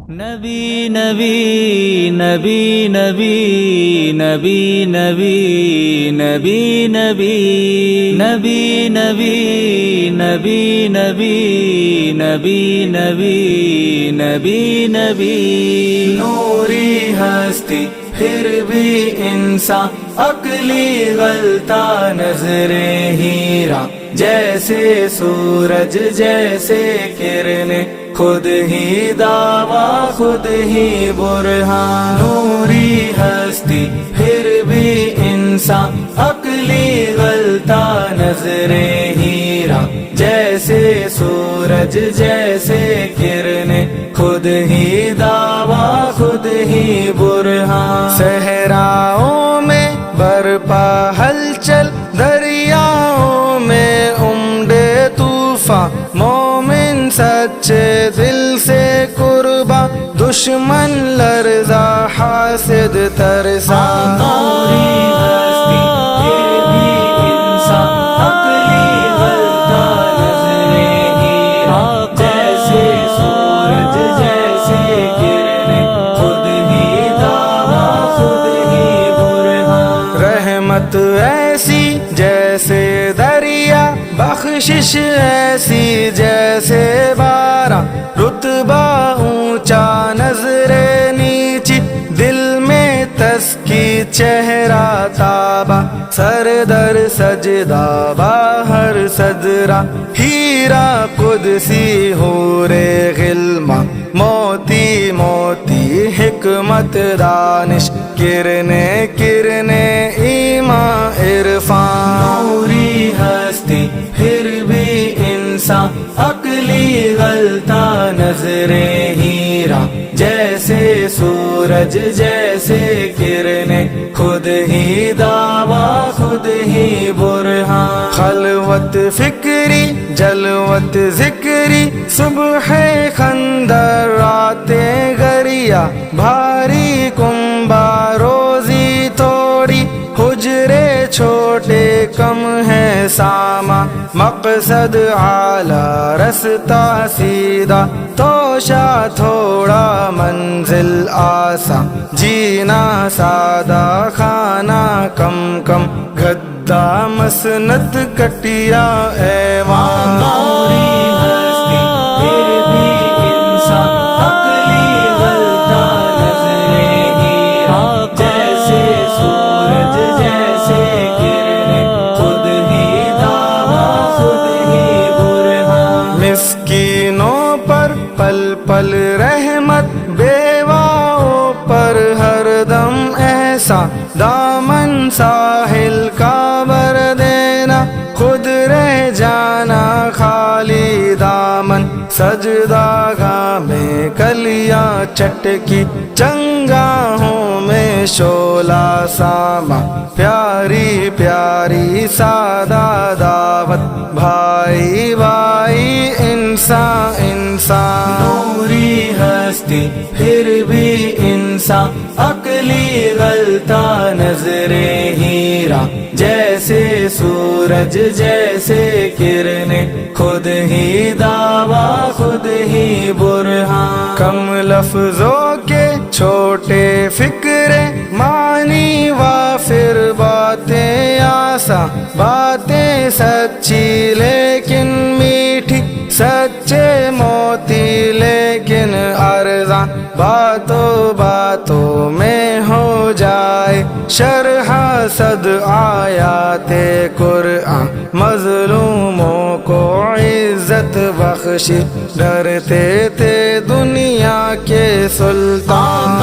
نبی نبی نبی نبی نبی نبی نبی نبی نبی نبی نبی نبی نبی نبی نبی نبی نوری ہستی پھر بھی انسان عقلی غلطہ نظر ہیرا جیسے سورج جیسے کرنے خود ہی دعویٰ خود ہی برہان نوری ہستی پھر بھی انسان عقلی غلطہ نظر ہیرا جیسے سورج جیسے کرنے خود ہی دعویٰ خود ہی برہان صحراؤں میں برپا ہلچل دریاؤں میں امڈے طوفان مومن سچے دل سے قرباں دشمن لرزا حاسد ترسا نوری ہستی پھر بھی انسان عقلی غلطہ نظر ہیرا جیسے سورج جیسے کرنے خود ہی دعویٰ خود ہی برہان رحمت ایسی جیسے دریا بخشش ایسی جیسے بارہ رتبہ اونچا نظر نیچی دل میں تسکی چہرہ تابہ سر در سجدہ باہر صدرہ ہیرا قدسی حور غلمہ موتی موتی حکمت دانش کرنے کرنے ایمان عرفان نوری ہستی پھر بھی انسان عقلی غلطہ نظر ہیرا جیسے سورج جیسے کرنے خود ہی دعویٰ خود ہی برہان خلوت فکری جلوت ذکری صبح خندر راتیں گریا بھاری کنبا روزی تھوڑی حجرے چھوٹے کم ہے ساما مقصد اعلیٰ رستہ سیدھا توشا تھوڑا منزل آسان جینا سادہ کھانا کم کم گدا مسنت کٹیا ایوان نوری ہستی پھر بھی انسان عقلی غلطہ نظر ہیرا جیسے سورج جیسے کرنے خود ہی دعویٰ خود ہی برہان مسکینوں پر پل پل رحمت بیواؤں پر ہر دم احسان دامن ساحل کا بر دینا خود رہ جانا خالی دامن سجدہ گاہ میں کلیاں چٹکی چنگاہوں میں شعلہ ساما پیاری پیاری سادہ دعوت بھائی بھائی انسان انسان نوری ہستی پھر بھی انسان عقلی غلطہ نظر ہیرا جیسے سورج جیسے کرنے خود ہی دعویٰ خود ہی برہان کم لفظوں کے چھوٹے فکرے معنی وافر باتیں آسان باتیں سچی لیکن میٹھی سچے موتی لیکن ارزاں باتوں باتوں میں ہو جائے شرح صد آیات قرآن مظلوموں کو عزت بخشی ڈرتے تھے دنیا کے سلطان